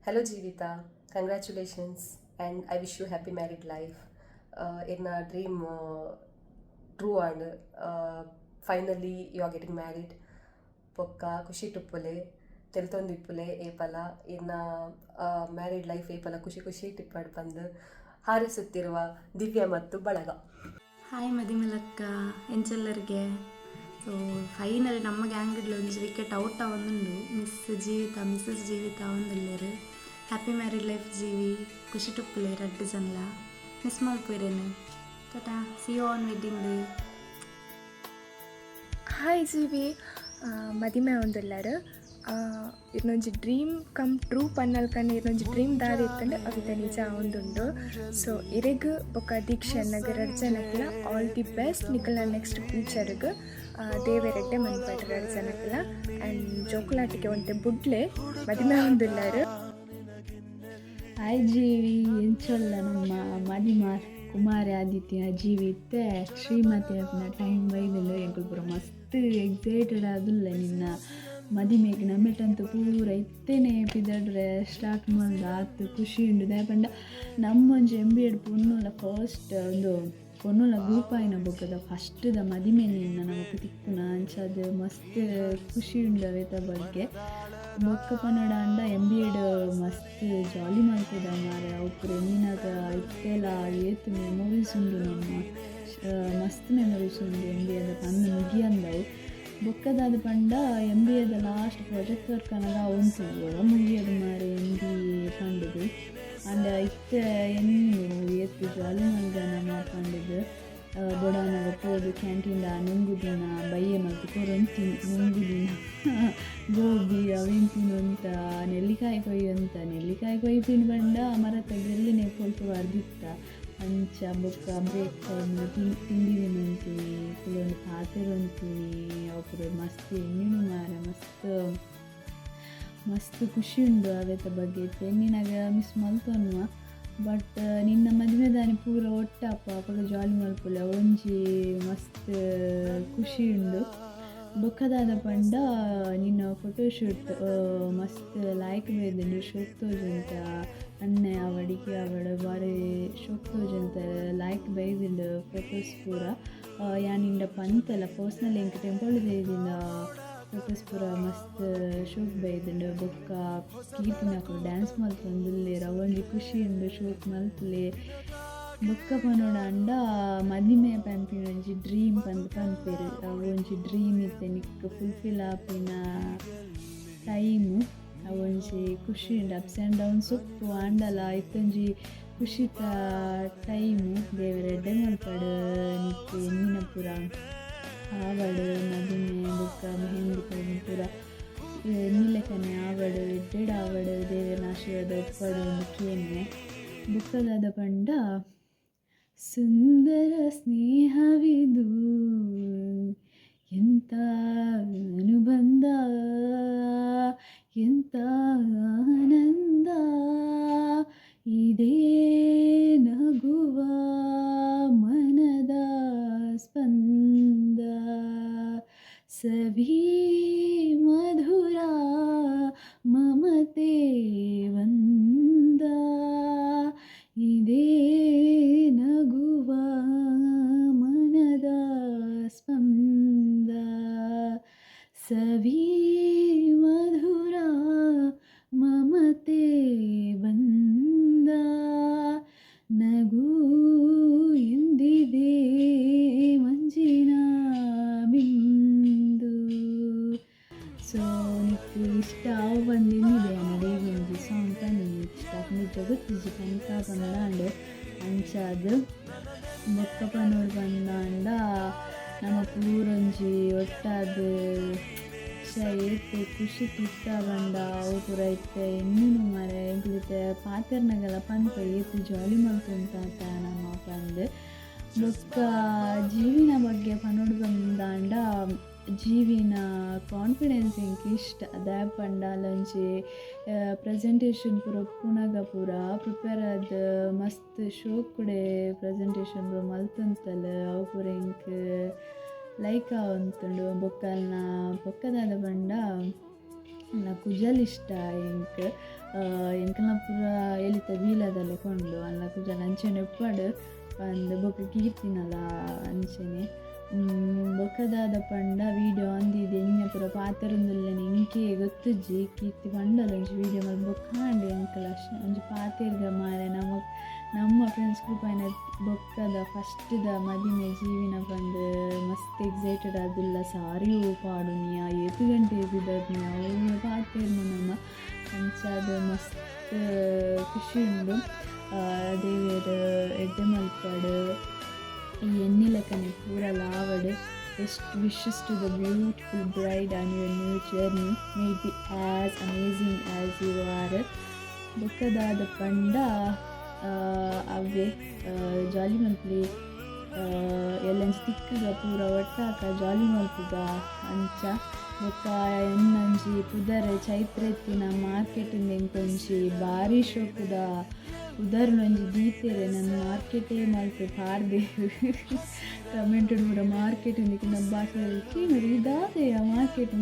Hello Jeevita, congratulations and I wish you happy married life. In a dream true and finally you are getting married. ಪೊಕ್ಕ ಖುಷಿ ಟುಪ್ಪುಲೆ ತೆಲ್ತೊಂದಿಪ್ಪುಲೆ ಏಪಲ ಇನ್ನ married life ಏಪಲ ಖುಷಿ ಖುಷಿ ಟಿಪ್ಪಡ್ ಬಂದು ಹಾರಿಸುತ್ತಿರುವ ದಿವ್ಯ ಮತ್ತು ಬಳಗ. ಹಾಯ್ ಮದಿಮಲಕ್ಕ ಎಂಚೆಲ್ಲರಿಗೆ. ಸೊ ಫೈನಲ್ ನಮ್ಮ ಗ್ಯಾಂಗಡ್ಲ ಒಂಜಿ ವಿಕೆಟ್ ಔಟ್ ಆವೊಂದುಂಡು. ಮಿಸ್ಸಸ್ ಜೀವಿತ ಆವೊಂದುಲ್ಲೆರ್. ಹ್ಯಾಪಿ ಮ್ಯಾರಿಡ್ ಲೈಫ್ ಜೀವಿ, ಖುಷಿ ಟುಪ್ಪುಲೆ ರಡ್ಡು ಜನಲ ಮಿಸ್ ಮಲ್ಪುವೆರೇನು. Tata, see you on wedding day. Hi Jeevi, ಮದಿಮೆ ಒಂದುಲ್ಲಾರು ಇರ್ನೊಂಜಿ ಡ್ರೀಮ್ ಕಮ್ ಟ್ರೂ ಪನ್ನಲ್ಕಂಡು ಇರ್ನೊಂಜಿ ಡ್ರೀಮ್ ದಾರಿ ಇತ್ತಂಡು ಅವಿತ ನಿಜ ಆವೊಂದುಂಡು. ಸೊ ಇರೆಗ್ ಬೊಕ ದೀಕ್ಷೆ ಅನ್ನಗ ರಡ್ ಜನಕ್ಲ ಆಲ್ ದಿ ಬೆಸ್ಟ್. ನಿಕಲ್ನ ನೆಕ್ಸ್ಟ್ ಫ್ಯೂಚರ್ಗ್ ದೇವೆರೆಡ್ಡೆ ಮನ್ಪಡ್ರೆ ರಡ್ ಜನಕ್ಲ. ಆ್ಯಂಡ್ ಜೋಕುಲಾಟಿಗೆ ಒಂತೆ ಬುಡ್ಲೆ ಮದಿಮೆ ಒಂದುಲ್ಲಾರು. ಹಾಯ್ ಜೀವಿ, ಎಂಚೊಲ್ಲ ನಮ್ಮ ಮದಿಮ ಕುಮಾರಿ ಆದಿತ್ಯ ಜೀವಿತ್ತೆ ಶ್ರೀಮತಿ ಅಪ್ನ ಟೈಮ್ ಬೈದಿಲ್ಲ ಎಂಕುಲು ಪೂರ ಮಸ್ತ್ ಎಕ್ಸೈಟೆಡ್ ಆದುಲ್ಲ ನಿನ್ನ ಮದಿಮೆಗೆ. ನಮ್ಮೆಟಂತೂ ಪೂರ ಇತ್ತೇನೆ ಪಿದಡ್ರೆ ಸ್ಟಾರ್ಟ್ ಮಾಡ್ದು ಆತು ಖುಷಿ ಉಂಡು ದಾಯಪಂಡ ನಮ್ಮೊಂಜಿ MBA ಪೊನ್ನುಲ ಫಸ್ಟ್ ಒಂದು ಪೊನ್ನುಲ ಗ್ರೂಪ್ ಆಯ್ನ ಬೊಕ್ಕದ ಫಸ್ಟ್ದ ಮದಿಮೆ ನಿನ್ನ ನಮಕ್ ತಿಕ್ಕುನ ಅಂಚದ ಮಸ್ತ್ ಖುಷಿ ಉಂಡು ಅವೇತ ಬಗ್ಗೆ. ಬೊಕ್ಕ ಪನ್ನಡ ಅಂಡ MBA ಮಸ್ತ್ ಜಾಲಿ ಮಾಡ್ತದ ಮಾರೆ. ಅವ್ಪುರ ಎನ್ನಿನಾಗ ಇತ್ತೆಲ ಏತು ಮೆಮೊರೀಸ್ ಉಂಡು ನಮ್ಮ ಮಸ್ತ್ ಮೆಮೊರೀಸ್ ಉಂಡು MBA ಪಂದು ಮುಗಿಯಂದವು. ಬೊಕ್ಕದಾದ ಪಂಡ MBA ಲಾಸ್ಟ್ ಪ್ರಾಜೆಕ್ಟ್ ವರ್ಕ್ ಅನ್ನೋದು ಅವನ್ಸಿದ್ವಲ್ಲ ಮುಗಿಯದ ಮಾರೆ MBA ಪಂಡದು. ಅಂಡ ಇತ್ತೆ ಎನ್ನು ಏತು ಜಾಲಿ ಮಾಡಿದ ನಮ್ಮ ಪಂಡದು. ಬೊಡಾನಾಗ ಪೋದು ಕ್ಯಾಂಟೀನ್ದ ನುಂಗುದಿನ ಬಯ್ಯೆ ಮತ್ತು ಕೊರೊಂತಿ ನುಂಗುದಿನ ಗೋಬಿ ಅವೆಂತಿನಂತ ನೆಲ್ಲಿಕಾಯಿ ಕೊಯ್ಯಂತ ನೆಲ್ಲಿಕಾಯಿ ಕೊಯ್ಪಿನ ಬಂಡ ಮರತ ಗೆಲ್ಲಿನೇ ಕೊಲ್ಪು ಬರ್ದಿತ್ತ ಅಂಚ ಬೊಕ್ಕ ಬ್ರೇಕ್ ಟೈಮ್ ತಿಂದಿದಿನಂತೀವಿ ಕೆಲವೊಂದು ಪಾತೆರಂತೀವಿ ಅವ್ರು ಮಸ್ತ್ ಎಣ್ಣಿನು ಮಾರ ಮಸ್ತ್ ಖುಷಿ ಉಂಡು ಅವೆತ ಬಗ್ಗೆ. ಎಣ್ಣಿನಾಗ ಮಿಸ್ ಮಲ್ತೊನ್ನುವ ಬಟ್ ನಿನ್ನ ಮದುವೆ ದಾನಿ ಪೂರ ಒಟ್ಟಪ್ಪ ಅಪ್ಪಗ ಜಾಲಿ ಮಲ್ಪುಲೆ ಒಂಜಿ ಮಸ್ತ್ ಖುಷಿ ಉಂಡು. ಬೊಕ್ಕದಾದ ಪಂಡ ನಿನ್ನ ಫೋಟೋಶೂಟ್ ಮಸ್ತ್ ಲಾಯ್ಕ್ ಬೇಯ್ದುಂಡು. ಶೋಕ್ ತೋಜುಂತ ಅಣ್ಣೆ ಅವಡಿಗೆ ಅವಳ ಬಾರಿ ಶೋಕ್ ತೋಜುಂತ ಲಾಯ್ಕ್ ಬೈದುಂಡು ಫೋಟೋಸ್ ಪೂರ. ಯಾನಿಂದ ಪಂತಲ್ಲ ಪರ್ಸ್ನಲ್ ಎಂಕ್ ಟೆಂಪಲ್ ದೇದಿಂದ ಫೋಟೋಸ್ ಪೂರ ಮಸ್ತ್ ಶೋಕ್ ಬೈದುಂಡು. ಬೊಕ್ಕ ಕೀರ್ತಿನಕಲು ಡ್ಯಾನ್ಸ್ ಮಲ್ತೊಂದುಲ್ಲೆ ಅವೊಂಜಿ ಖುಷಿ ಉಂಡು ಶೋಕ್ ಮಲ್ತುಲೆ. ಬೊಕ್ಕ ಪನೋಡ ಅಂಡ ಮದಿಮೆ ಪನ್ಪಿನ ಒಂಜಿ ಡ್ರೀಮ್ ಪನ್ಪೇರು. ಅವೊಂಜಿ ಡ್ರೀಮ್ ಇತ್ತೆ ನಿಕ್ ಫುಲ್ಫಿಲ್ ಆಪಿನ ಟೈಮು ಅವೊಂಜಿ ಖುಷಿ ಉಂಡು. ಅಪ್ಸ್ ಆ್ಯಂಡ್ ಡೌನ್ಸ್ ಉಪ್ಪು ಆಂಡಲ ಇತ್ತೊಂಜಿ ಖುಷಿತ ಟೈಮು ದೇವರೆಡ್ಡೆ ಮಲ್ಪಡು ನಿಕ್ ಎನ್ನಿನ ಪೂರ ಆವಡು ಮದಿಮೆ ಬೊಕ್ಕ ಮೆಹಂದಿ ಪೈನ ಪೂರ ಎನ್ನಿಲೆಕನೆ ಆವಡು ಎಡ್ಡೆಡ್ ಆವಡು ದೇವರ ಆಶೀರ್ವಾದ ಉಪ್ಪಡು ಮುಖ್ಯನೆ. ಬುಕ್ಕದಾದ ಪಂಡ ಸುಂದರ ಸ್ನೇಹವಿದು ಎಂಥ ಅನುಬಂಧ ಎಂಥ ಆನಂದ ಇದೇ ನಗುವ ಮನದ ಸ್ಪಂದ ಸವಿ ಮಧುರ ಮಮತೆ ವಂದ ಇದೇ ನಗುವ ಮನದ ಸ್ಪಂದ ಸವಿ ಮಧುರ ಮಮತೆ ಬಂದ ನಗು ಎಂದಿದೆ ಮಂಜಿನ ಬಿಂದು. ಸೊ ನಿಕ್ಕು ಇಷ್ಟ ಅವು ಬಂದಿದೆ ನಡೀಗೆ ಒಂಜಿ ಸಾಂಗ್ ಪನ್ನಿ ಇಷ್ಟ ನಿಜ ಗೊತ್ತಿಜಿ ಪಂತ ಪಂಡ ಅಂಡು ಅಂಚಾದು. ಬೊಕ್ಕ ಪನೋಡು ಬಂದ ಅಂಡ ನಮ್ಮ ಪೂರೊಂಜಿ ಒಟ್ಟಾದು ಏತೆ ಖುಷಿ ತಿತ್ತ ಬಂಡ ಅವು ಪೂರ ಇತ್ತೆ ಎನ್ನಿನು ಮರೆ ಎಂಕ್ಲಿತ್ತೆ ಪಾತೆರ್ನಗೆಲ್ಲ ಪಂತ ಏತು ಜಾಲಿ ಮಲ್ತುಂತ ನಮ್ಮ ಪಂದು. ಬೊಕ್ಕ ಜೀವಿನ ಬಗ್ಗೆ ಪನೋಡು ಬಂದಾಂಡ ಜೀವಿನ ಕಾನ್ಫಿಡೆನ್ಸ್ ಎಂಕ್ ಇಷ್ಟ ದಾಯ್ ಪಂಡ ಅಲೊಂಜಿ ಪ್ರೆಸೆಂಟೇಷನ್ ಪೂರ ಒಪ್ಪುನಗ ಪೂರ ಪ್ರಿಪೇರ್ ಆದ ಮಸ್ತ್ ಶೋಕುಡೆ ಪ್ರೆಸೆಂಟೇಷನ್ ಪೂರ ಮಲ್ತುಂತಲ್ಲ ಅವು ಪೂರ ಎಂಕ್ ಲೈಕ್ ಆವಂತುಂಡು. ಬೊಕ್ಕದಾದ ಪಂಡ ಕುಜಲ್ ಇಷ್ಟ ಎಂಕ್ ಎಂಕಲ್ನ ಪೂರ ಎಲಿತ ಬೀಲದಲ್ಲೇ ಕೊಂಡು ಅಲ್ಲ ಕುಜಲ ಅಂಚನೆ ಎಪ್ಪಡು ಪಂದು ಬೊಕ್ಕ ಕೀರ್ತಿನಲ್ಲ ಅಂಚನೆ ಬೊಕ್ಕದಾದ ಪಂಡ ವೀಡಿಯೋ ಅಂದಿದೆ ಇಂಜ ಪೂರ ಪಾತೆರೊಂದುಲ್ಲೆನೆ ಇಂಕೆ ಗೊತ್ತುಜ್ಜಿ ಕೀರ್ತಿ ಪಂಡಲ ಒಂಜಿ ವೀಡಿಯೋ ಮಲ್ಲ ಬೊಕ್ಕಾಂಡೆ ಎಂಕಲ ಒಂಜಿ ಪಾತೆರ್ಗ ಮಾರೆ ನಮ್ಮ ಫ್ರೆಂಡ್ಸ್ ಗ್ರೂಪ್ అయిన ಬೊಕ್ಕದ ಫಸ್ಟ್ದ ಮದಿಮೆ ಜೀವಿನ ಪಂದು ಮಸ್ತ್ ಎಕ್ಸೈಟೆಡ್ ಆದುಲ್ಲ ಸಾರಿಯೂ ಪಾಡು ನೀ 8 ಗಂಟೆ ಎದ್ದಿದ್ದು ಅವಳು ಪಾತೆರ್ನ ನಮ್ಮ ಅಂಚಾದ ಮಸ್ತ್ ಖುಷಿ ಉಂಡು ದೇವೇರು ಎಡ್ಡೆ ಮಲ್ಪಡು ಈ ಎಣ್ಣೆ ಲೆಕ್ಕನೆ ಪೂರ ಲಾವಡ್ best wishes to the beautiful bride on your new journey may it be as amazing as you are ಬೊಕ್ಕದಾದ ಪಂಡ ಅವೇ ಜಾಲಿ ಮಲ್ಪಲಿ ಎಲ್ಲಂಚ ತಿಕ್ಕಗ ಪೂರ ಒಟ್ಟಾಕ ಜಾಲಿ ಮಲ್ಪುಗ ಅಂಚ ಬೊಕ್ಕ ಎನ್ನಂಜಿ ಪುದರ್ ಚೈತ್ರೆತ್ತಿನ ಮಾರ್ಕೆಟಿಂದ ಎಂಕೊಂಜಿ ಭಾರಿ ಶೋಕುದ ಉದಾಹರಣೆ ದೀತೆರೆ ನನ್ನ ಮಾರ್ಕೆಟೇ ಮಲ್ಪೆ ಪಾರ್ದೆ ಕಮೆಂಟ್ ಕೂಡ ಮಾರ್ಕೆಟಿಂದಕ್ಕೆ ನಮ್ಮ ಭಾಷೆ ಇದಾದೆ ಮಾರ್ಕೆಟ್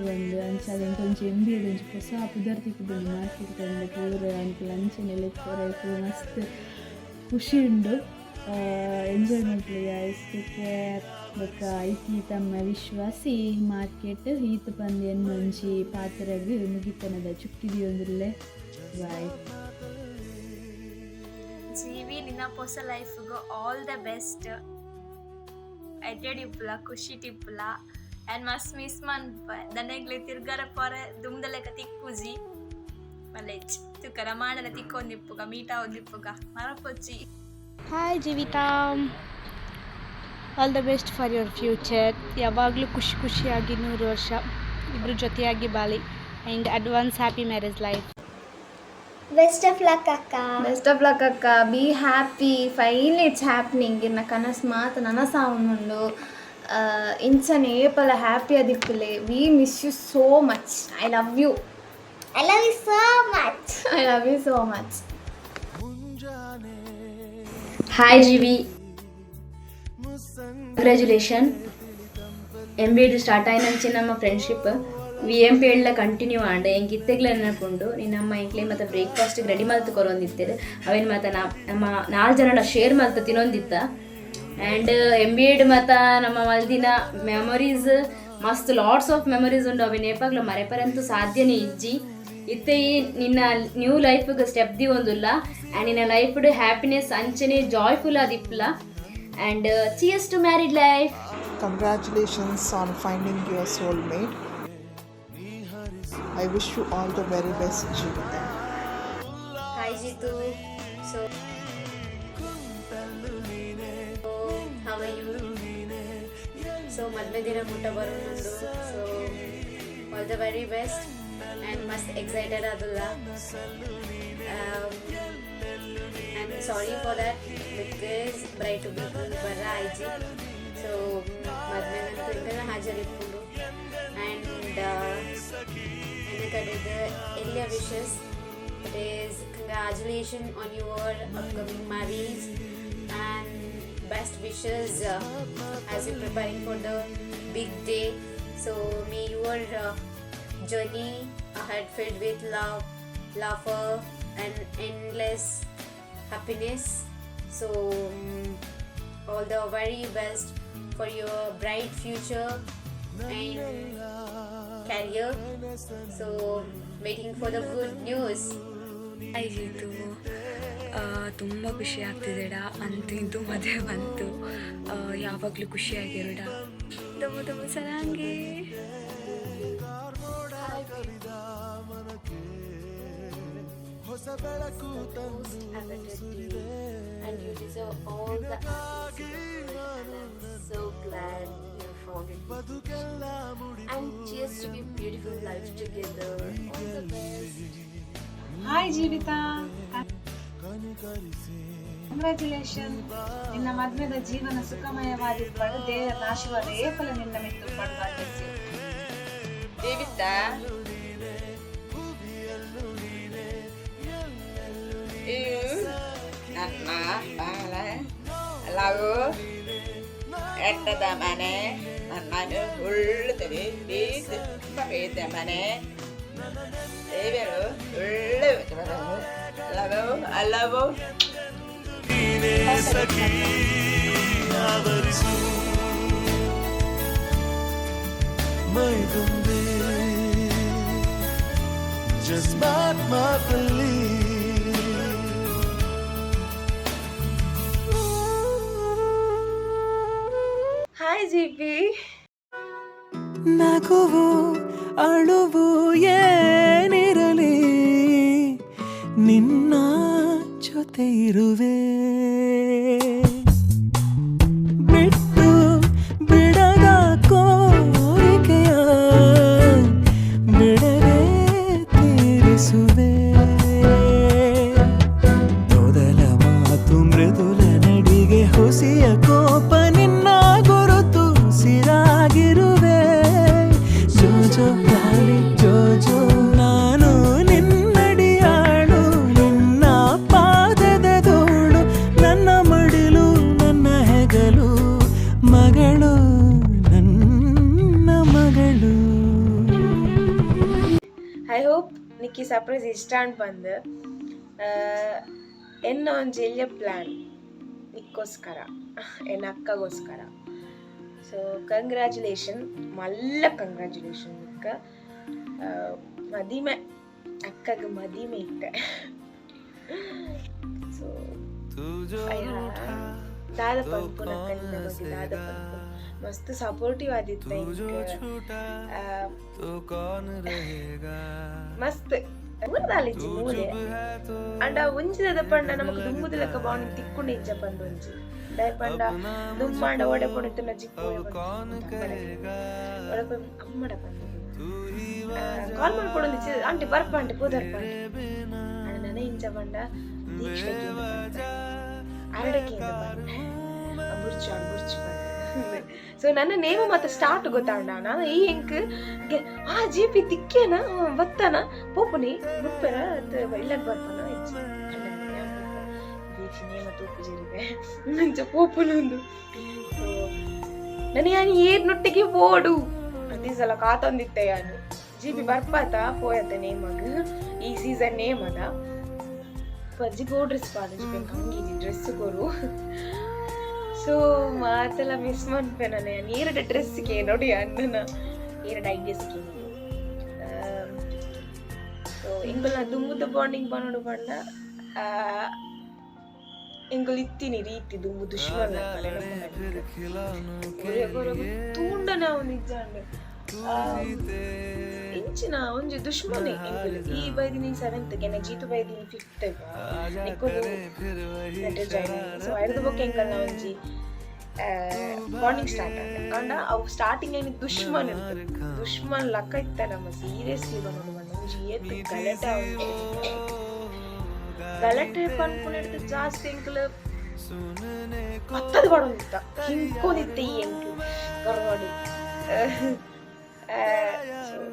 ಬಂದು ಅಂಚಾದ ಎಂಕೊಂಚ ಎಂಬಿಯಡ್ ಒಂಜಿ ಹೊಸ ಪುದರ್ ತಿಕ್ಕಿದ್ದು ಮಾರ್ಕೆಟ್ ಬಂದು ಪೂರ ಅಂಕಲ್ ಅಂಚನೆ ಲೆಕ್ಕರ ಮಸ್ತ್ ಖುಷಿ ಉಂಡು ಎಂಜಾಯ್ ಮಾಡ್ಲಿ ಇಷ್ಟು ಕೇರ್ ಬೊಕ್ಕ ಐತಿ ತಮ್ಮ ವಿಶ್ವಾಸಿ ಮಾರ್ಕೆಟ್ ಈತ ಬಂದು ಎನ್ನೊಂಜಿ ಪಾತ್ರಗ್ ಮುಗಿತನದ ಚುಕ್ಕಿದಿಯೊಂದುಲ್ಲೆ ಬಾಯ್ ಜೀವಿ ನಿನ್ನ ಹೊಸ ಲೈಫ್ಗೂ ಆಲ್ ದ ಬೆಸ್ಟ್ ಎಡ್ಡೆಡಿಪ್ಪುಲ ಖುಷಿ ಟಿಪ್ಪುಲ ಆ್ಯಂಡ್ ಮಸ್ತ್ ಮಿಸ್ ಮನ್ಪ ದನೆಗ್ಲಿ ತಿರ್ಗಾರ ಪೊರೆ ದುಮ್ದಲೆಕ ತಿಕ್ಕುಜಿ ಮಲೇಚ್ ತುಕರ ಮಾಡಲ ತಿಕ್ಕೊಂದಿಪ್ಪುಗ ಮೀಟ ಒಂದಿಪ್ಪುಗ ಮರಪೊಚ್ಚಿ hi Jeevitha, all the best for your future. ಯಾವಾಗಲೂ ಖುಷಿಯಾಗಿ 100 ವರ್ಷ ಇಬ್ಬರು ಜೊತೆಯಾಗಿ ಬಾಳಿ and advance happy marriage life. Best of luck ಅಕ್ಕ. ಬೆಸ್ಟ್ ಆಫ್ ಲಕ್ ಅಕ್ಕ. Be happy. Finally it's happening. ಇನ್ನು ಕನಸು ಮಾತು ನನಸಾವುಂಡು ಇಂಚನೆ ಏಪಲ ಹ್ಯಾಪಿ ಅದಿಪ್ಪಲೆ. We miss you so much. I love you. I love you so much. I love you so much. Hi Jeevi, congratulation. MBA start ಆಯ್ತು ನಮ್ಮ ಫ್ರೆಂಡ್ಶಿಪ್ VMPL ಕಂಟಿನ್ಯೂ ಆಂಡೆ ಎಂಗೆ ಇತ್ತೆಗ್ಲ ನೆನಪುಂಡು ನಿನ್ನಮ್ಮ ಎಂಕ್ಲೆ ಮತ್ತು ಬ್ರೇಕ್ಫಾಸ್ಟಿಗೆ ರೆಡಿ ಮಲ್ತು ಕೊರೊಂದಿತ್ತೇರು ಅವೇನು ಮತ್ತು ನಮ್ಮ 4 ಜನ ಶೇರ್ ಮಲ್ತು ತಿನ್ನೊಂದಿತ್ತ. ಆ್ಯಂಡ್ MBA ಮತ್ತು ನಮ್ಮ ಮಲ್ದಿನ ಮೆಮೊರೀಸ್ ಮಸ್ತ್ ಲಾಟ್ಸ್ ಆಫ್ ಮೆಮೊರೀಸ್ ಉಂಡು. ಅವು ನೇಪಾಗ್ಲ ಮರೆಪರಂತೂ ಸಾಧ್ಯನೇ ಇಜ್ಜಿ ಇತ್ತೆ ನಿನ್ನ ನ್ಯೂ ಲೈಫ್ಗೆ ಸ್ಟೆಪ್ ದಿ ಒಂದುಲ್ಲ ಆ್ಯಂಡ್ ನಿನ್ನ ಲೈಫ್ಡು ಹ್ಯಾಪಿನೆಸ್ ಅಂಚನೆ ಜಾಯ್ಫುಲ್ ಆದಿಪ್ಪಲ. And cheers to married life. Congratulations on finding your soulmate. I wish you all the very best, Jivita. Hi Jitu. So how are you? So madme dina mutta barundu. So all the very best and must excited adulla. And sorry for that because bride to be barra IG. So madme nantu ingana hajarippundu and Earlier wishes. It is congratulations on your upcoming marriage and best wishes as you're preparing for the big day. So may your journey ahead filled with love, laughter and endless happiness. So all the very best for your bright future and career. So waiting for the good news. ಆಯ್ತು, ತುಂಬ ಖುಷಿ ಆಗ್ತಿದೆಡ. ಅಂತೂ ಇಂತೂ ಮದುವೆ ಬಂತು. ಯಾವಾಗಲೂ ಖುಷಿಯಾಗಿರೋಡ. ತುಂಬ ತುಂಬ ಚೆನ್ನಾಗಿ. And you deserve all the happiness. I'm so glad you found it. And cheers to be beautiful life together. All the best. Hi Jeevitha, congratulation. ನಿನ್ನ ಮದ್ವೆದ ಜೀವನ ಸುಖಮಯವಾಗಿರ್ಬಾರ್ದು. ದೇವರ ಆಶೀರ್ವಾದ ಏಫಲ ನಿನ್ನ ಮಿತ್ತು ಪಡುವ. ಜೀವಿತಾ ನನ್ನ ಬಾಳ ಅಲ್ಲವು ಎಟ್ಟದ ಮನೆ ನನ್ನನ್ನು ಉಳ್ಳುತ್ತದೆ ಬೀದ ಮನೆ ಬೇಬೇರು ಒಳ್ಳೆ ಅಲ್ಲವೋ ಸಖಿ ಆವರಿಸು ಮೈದುಂಬೆ ಜಸ್ಮಾತ್ ಮಾತಲ್ಲಿ ಹಾಯ್ ಜಿಪಿ. ನಗುವು ಅಳುವು ಏನಿರಲಿ ನಿನ್ನ ಜೊತೆ ಇರುವೆ ಬಿಟ್ಟು ಬಿಡದ ಕೋರಿಕೆಯ ಬಿಡದೆ ತೀರಿಸುವೆ ಮೊದಲ ಮಾತು ಮೃದುಲ ನಡಿಗೆ ಹುಸಿಯ ಕೋಪ ನಿನ್ನ ಗುರುತು ಸಿರಾಗಿರುವೆ ಜೋಜೋ ಗಾಲಿ ಜೋಜೋ ನಾನು ನಿನ್ನಡಿಯಾಳು ನಿನ್ನ ಪಾದದ ಧೂಳು ನನ್ನ ಮಡಿಲು ನನ್ನ ಹೆಗಲು ಮಗಳು ನನ್ನ ಮಗಳು. ಐ ಹೋಪ್ ನಿಕ್ಕಿ ಸರ್ಪ್ರೈಸ್ ಇಷ್ಟ ಬಂದು ಎನ್ನ ಒಂದು ಎಲ್ಲಿಯ ಪ್ಲ್ಯಾನ್ ನಿಕ್ಕೋಸ್ಕರ ಎನ್ನ ಅಕ್ಕಗೋಸ್ಕರ. ಸೊ ಕಂಗ್ರ್ಯಾಚುಲೇಷನ್ ಮಲ್ಲ ಕಂಗ್ರ್ಯಾಚುಲೇಷನ್ ನಿಕ್ಕ ಮದಿಮೆ ಅಕ್ಕಗೆ ಮದಿಮೆ ಇತ್ತೆ. ಸೊ ದಾದ ಪಂಪು ನಕ್ಕನಿಂದ ಬಗ್ಗೆ ದಾದ ಪಂಪು ಮಸ್ತ್ ಸಪೋರ್ಟಿವ್ ಆದಿತ್ತ ಮಸ್ತ್ ಊರದಾಲಿಜ್ಜಿ ಮೂಲೆ ಅಂಡ ಒಂಜಿದ ಪಂಡ ನಮಕ್ ದುಂಬುದ ಲೆಕ್ಕ ಬಾಂಡ್ ತಿಕ್ಕೊಂಡು ಇಂಚ ಪಂಡ ಒಂಜಿ ದಯ ಪಂಡ ದುಂಬಾಂಡ ಓಡೆ ಪೊಣಿತನ ಜಿಪ್ಪು ಅಮ್ಮಡ ಪಂಡ ಕಾಲ್ ಮಾಡ್ಕೊಡೊಂದಿಚ್ಚಿ ಆಂಟಿ ಬರ್ಪಂಟೆ ಪೂದರ್ಪಂಟೆ ಅಣ್ಣ ನನ ಇಂಚ ಪಂಡ ದೀಕ್ಷೆಗೆ ಅರಡಕ್ಕೆ ಬುರ್ಚಾಡ್ ಬುರ್ಚ್ ಪಂಡ. ಸೊ ನನ್ನ ನೇಮ ಮತ್ತೆ ಸ್ಟಾರ್ಟ್ ಗೊತ್ತಾಂಡ ನಾನು ಈ ಎಂಕ್ ಆ ಜಿಪಿ ತಿಕ್ಕೇನ ಬತ್ತನ ಪೋಪುನಿ ಮುಪ್ಪೆರ ಇಲ್ಲಕ್ ಬರ್ಪನ ದೀಕ್ಷೆ ನೇಮ ತೂಪು ಜೀರಿಗೆ ಮಂಚ ಪೋಪುನೊಂದು. ಸೊ ನನಗೆ ಯಾನು ಏರ್ನೊಟ್ಟಿಗೆ ಓಡು ಪ್ರತಿ ಸಲ ಕಾತೊಂದಿತ್ತೆ ಯಾನು ಜಿಪಿ ಬರ್ಪಾತ ಪೋಯತ್ತ ನೇಮಗ್ ಈ ಸೀಸನ್ ನೇಮ್ ಅದ ಪಜ್ಜಿ ಗೋ ಡ್ರೆಸ್ ಪಾದ ಜಿಪಿ ಹಂಗಿ ಡ್ರೆಸ್ ಕೊರು. ಸೊ ಮಾತೆಲ್ಲ ಮಿಸ್ ಮಾಡ್ಪೆ ನಾನು ಎರಡು ಡ್ರೆಸ್ಗೆ ನೋಡಿ ಅಣ್ಣನ ಎರಡು ಐಡಿಯಾಸ್ಗೆ. ಸೊ ಇಂಗಲ್ ದುಂಬುದ ಬಾಂಡಿಂಗ್ ಬನ್ನೋಡು ಬಣ್ಣ ಇಂಗಲ್ ಇತ್ತೀನಿ ರೀತಿ ದುಂಬು ದುಶ್ಮನ್ ತೂಂಡನ ನಿಜ ಇಂಚಿನ ಒಂಜಿ ದುಶ್ಮನೆ ಎಂಕುಲು ಈ ಬೈದಿನಿ 7th ಗೆ ಜೀತು ಬೈದಿನಿ 5th ನಿಕ್ಕುಲು ಸೊ ಐದು ಬೊಕ್ಕ ಎಂಕಲ್ನ ಒಂಜಿ ಬಾಂಡಿಂಗ್ ಸ್ಟಾರ್ಟ್ ಅಂಡ ಅವು ಸ್ಟಾರ್ಟಿಂಗ್ ಏನು ದುಶ್ಮನ್ ದುಶ್ಮನ್ ಲಕ್ಕ ಇತ್ತ ನಮ್ಮ ಸೀರಿಯಸ್ಲಿ ಬಂದು ಒಂಜಿ ಏತ್ ಗಲಾಟೆ ಗಲಾಟೆ ಪನ್ಪುನ ಜಾಸ್ತಿ ಎಂಕುಲು ಮತ್ತದು ಬಡೋದಿತ್ತ ಹಿಂಕೋದಿತ್ತೆ ಈ ಎಂಕು ಕರ್ವಾಡು.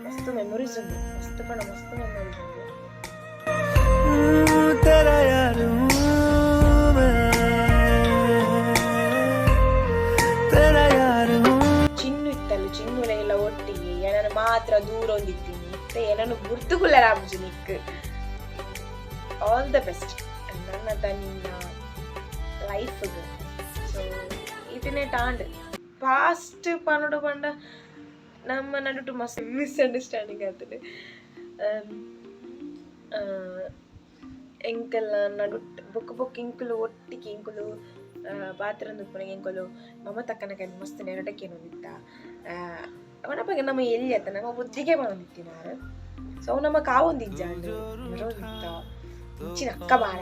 ಮಸ್ತ್ ಮೆಮೊರೀಸ್ ಉಂಟು ಮಸ್ತ್ ಪಣ ಮಸ್ತ್ ಮೆಮೊರೀಸ್ ಉಂಟು. ಚಿನ್ನು ಇತ್ತಲ್ಲ ಚಿನ್ನುಲ ಎಲ್ಲ ಒಟ್ಟಿಗೆ ಏನನ್ನು ಮಾತ್ರ ದೂರ ಹೊಂದಿದ್ದೀನಿ ಮತ್ತೆ ಏನನ್ನು ಗುರ್ತುಗುಲ್ಲ ರಾಮಜು ನಿಕ್ ಆಲ್ ದ ಬೆಸ್ಟ್ ನನ್ನದ ನಿನ್ನ ಲೈಫ್ಗೆ. ಸೊ ಇದನ್ನೇ ಟಾಂಡ್ ಫಾಸ್ಟ್ ಪನ್ನೋಡು ಬಂಡ ನಮ್ಮ ನಡುಟು ಮಸ್ತ್ ಮಿಸ್ಅಂಡರ್ಸ್ಟ್ಯಾಂಡಿಂಗ್ ಆಗ್ತದೆ. ಎಂಕಲ್ ನಡುಟ್ ಬೊಕ್ಕ ಇಂಕುಲು ಒಟ್ಟಿಗೆ ಇಂಕುಲು ಪಾತ್ರ ನುಪ್ಪನಿಗೆ ಇಂಕುಲು ಮಮ್ಮ ತಕ್ಕನಕ ಮಸ್ತ್ ನೆರಡಕ್ಕೆ ನೋಡಿತ್ತ ಅವನಪ್ಪಗೆ ನಮ್ಮ ಎಲ್ಲಿ ಆತ ನಮ್ಮ ಬುದ್ಧಿಗೆ ಬಂದಿತ್ತಿ ನಾನು. ಸೊ ಅವು ನಮ್ಮ ಕಾವೊಂದಿಜ್ಜ ನೋಡಿತ್ತ ಇಂಚಿನ ಅಕ್ಕ ಬಾರ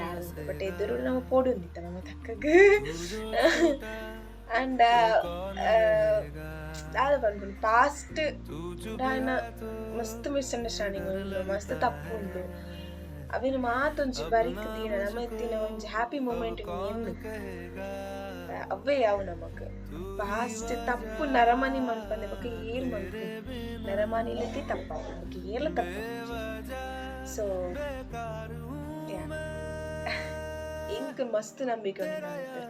ಬಟ್ ಎದುರು ನಮ್ಮ ಪೋಡಿ ಹೊಂದಿತ್ತ ನಮ್ಮ ತಕ್ಕಗೆ. ಅಂಡ್ ದಾದ ಬಂದ್ಬಿಟ್ಟು ಪಾಸ್ಟ್ ಮಸ್ತ್ ಮಿಸ್ಅಂಡರ್ಸ್ಟ್ಯಾಂಡಿಂಗ್ ಉಂಟು ಮಸ್ತ್ ತಪ್ಪು ಉಂಟು ಅವೇನು ಮಾತೊಂಜಿ ಬರಿಕ್ತೀನ ನಮ್ಮ ಎತ್ತಿನ ಒಂಜಿ ಹ್ಯಾಪಿ ಮೂಮೆಂಟ್ ಅವೇ ಯಾವು ನಮಕ್ ಪಾಸ್ಟ್ ತಪ್ಪು ನರಮನಿ ಮನ್ಪಂದೆ ಬಗ್ಗೆ ಏರ್ ಮನ್ಪು ನರಮನಿಲತ್ತೆ ತಪ್ಪ ಬಗ್ಗೆ ಏರ್ಲ ತಪ್ಪು. ಸೊ ಇಂಕ್ ಮಸ್ತ್ ನಂಬಿಕೆ ಉಂಟು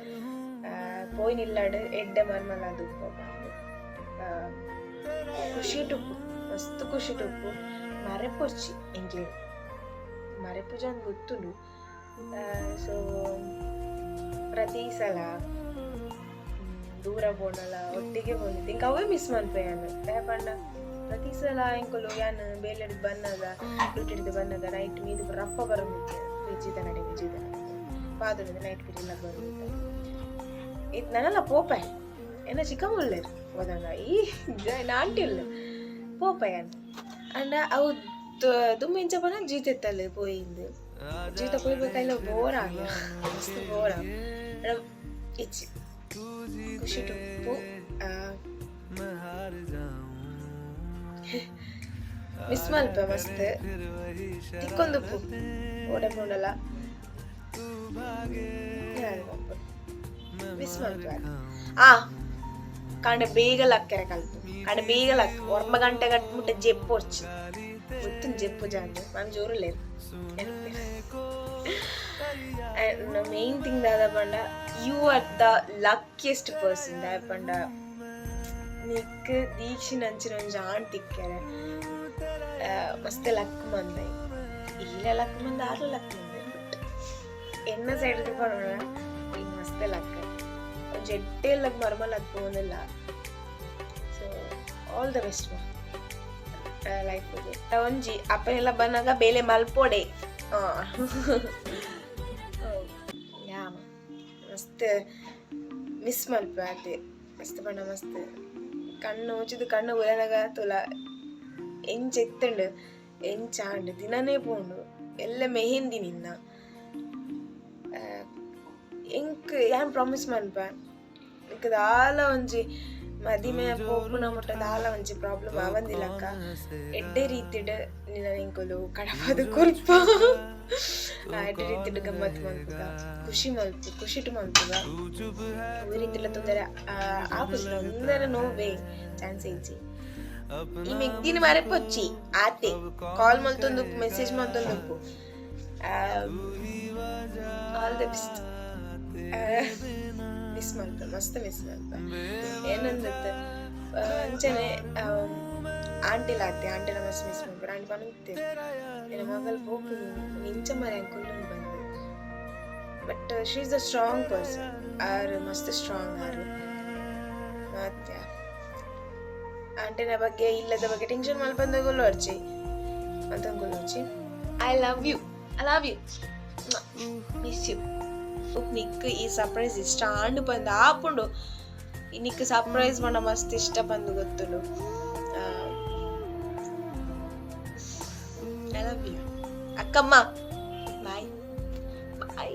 ಪೋಯ್ನಿಲ್ಲಾಡು ಎಡ್ಡೆ ಮರ್ಮಲ ಅದು ಖುಷಿ ಟುಪ್ಪು ಮಸ್ತ್ ಖುಷಿ ಟುಪ್ಪು ಮರೆ ಪೊರ್ಚಿ ಎಂಕ್ಲೆ ಮರೆಪುಜನ್ ಗೊತ್ತುಂಡು. ಸೊ ಪ್ರತಿ ಸಲ ದೂರ ಬೋನಲ್ಲ ಒಟ್ಟಿಗೆ ಬಂದಿತ್ತು ಇಂಕ ಅವೇ ಮಿಸ್ ಮಾಡ್ಪೇಯನು ಪಂಡ ಪ್ರತಿ ಸಲ ಇಂಕೊಲು ಯಾನ್ ಬೇಲೆಡ್ ಬನ್ನದ ಡ್ಯೂಟಿ ಬನ್ನದ ನೈಟ್ ಮೀದು ರಪ್ಪ ಬರೋದಿತ್ತು ವಿಜಿದ ನಡೆ ಪಾದದ ನೈಟ್ ಪಿರಿಲ್ಲ ಬರೋದಿತ್ತು ಇದು ನನ್ನಲ್ಲ ಪೋಪಾಯ್ ಎನ್ನ ಚಿಕ್ಕಮುಳ್ಳೇರು ಹೋದಂಗ ಈ ನಾಂಟಿಲ್ಲ ಪೋಪಾಯನ್ ಅಂಡ ಅವು ದುಮ್ಮಿಂಚ ಬಣ್ಣ ಜೀತೆತ್ತಲ್ಲಿ ಪೋಯಿಂದು ಜೀತ ಪೋಯ್ಬೇಕಲ್ಲ ಬೋರ್ ಆಗ ಮಸ್ತ್ ಬೋರ್ ಇಚ್ಚಿ ಖುಷಿ ಟುಪ್ಪು ಮಿಸ್ ಮಲ್ಪ ಮಸ್ತ್ ತಿಕ್ಕೊಂದುಪ್ಪು ಓಡೆ ಮೂಡಲ್ಲ ಮಿಸ್ ಮಲ್ಪ ಕಾಂಡೆ ಬೇಗ ಲಕ್ಕರೆ ಕಲ್ಪು ಕಾಂಡೆ ಬೇಗ ಲಕ್ 1 ಗಂಟೆ ಗಟ್ಟ ಜೆಪ್ಪು వచ్చి మొత్తం జెప్పు జాను మనం జోరలేరు and the main thing that panda you are the luckiest person that panda nikku deekshin anchina jaan tikkere mast luck mandai illa luck manda aru luck mandai enna side idu parana ee mast luck jette luck marma luck ponilla so all the best ma life ಒಂಜಿ ಅಪ್ಪನೆಲ್ಲ ಬಂದಾಗ ಬೇಲೆ ಮಲ್ಪೋಡೆ ಮಸ್ತ್ miss ಮಲ್ಪ ಅದೇ ಮಸ್ತ್ ಬಣ್ಣ ಮಸ್ತ್ ಕಣ್ಣು ಮುಚ್ಚಿದು ಕಣ್ಣು ಉರನಾಗ ತುಲ ಎಂಚ ಎತ್ತಂಡು ಎಂಚಾಂಡು ದಿನನೇ ಪೋಂಡು ಎಲ್ಲ ಮೆಹಂದಿ ನಿನ್ನ ಎಂಕ್ ಯಾನ್ ಪ್ರಾಮಿಸ್ ಮಲ್ಪ ಎಂಕ್ ದಾಲ ಒಂಜಿ ಮದಿಮೆ ಪೋಪುನ ಮುಟ್ಟ ದಾಲ ಒಂಜಿ ಪ್ರಾಬ್ಲಮ್ ಆವಂದಿಲ್ಲಕ್ಕ ಎಡ್ಡೆ ರೀತಿಡ್ ನಿನ್ನ ನಿಂಕೊಲು ಕಡಪದ ಕುಲ್ಪ ಎಡ್ಡೆ ರೀತಿಡ್ ಗಮ್ಮತ್ ಮಲ್ಪುಗ ಖುಷಿ ಮಲ್ಪು ಖುಷಿಟು ಮಲ್ಪುಗ ಈ ರೀತಿಲ ತೊಂದರೆ ಆಪುಜಿನ ಒಂದರ ನೋವೇ ಚಾನ್ಸ್ ಇಜ್ಜಿ ಈ ಮೆಗ್ದಿನ ಮರೆಪೊಚ್ಚಿ ಆತೆ ಕಾಲ್ ಮಲ್ತೊಂದುಪ್ಪು ಮೆಸೇಜ್ ಮಲ್ತೊಂದುಪ್ಪು ಆಲ್ ದ ಬೆಸ್ಟ್ ಮಿಸ್ ಮಾಡ್ತ ಮಸ್ತ್ ಮಿಸ್ ಮಾಡ್ತ ಏನಂದತ್ತೆ ಅಂಚನೆ ಆಂಟಿಲಾತೆ ಆಂಟಿನ ಮಸ್ತ್ ಮಿಸ್ ಮಾಡ್ತಾರೆ ಆಂಟಿ ಪನ್ನುತ್ತೇವೆ ನನ್ನ ಮಗಳು ಹೋಗು ನಿಂಚ ಮರೆ ಅಂಕೊಂಡು ಬಂದು but she is the strong person ಆರು ಮಸ್ತ್ ಸ್ಟ್ರಾಂಗ್ ಆರು ಮತ್ತೆ ಆಂಟಿನ ಬಗ್ಗೆ ಇಲ್ಲದ ಬಗ್ಗೆ ಟೆನ್ಷನ್ ಮಲ್ಪಂದಗೊಳ್ಳು ಅರ್ಚಿ ಅಂತಂಗೊಳ್ಳು ಅರ್ಚಿ I love you miss you ನಿಕ್ ಈ ಸರ್ಪ್ರೈಸ್ ಇಷ್ಟ ಆಂಡು ಬಂದು ಆಪುಂಡು ನಿಕ್ ಸರ್ಪ್ರೈಸ್ ಮಾಡ ಮಸ್ತ್ ಇಷ್ಟ ಬಂದು ಗೊತ್ತುಂಡು ಐ ಲವ್ ಯು ಅಕ್ಕಮ್ಮ ಬಾಯ್ ಬಾಯ್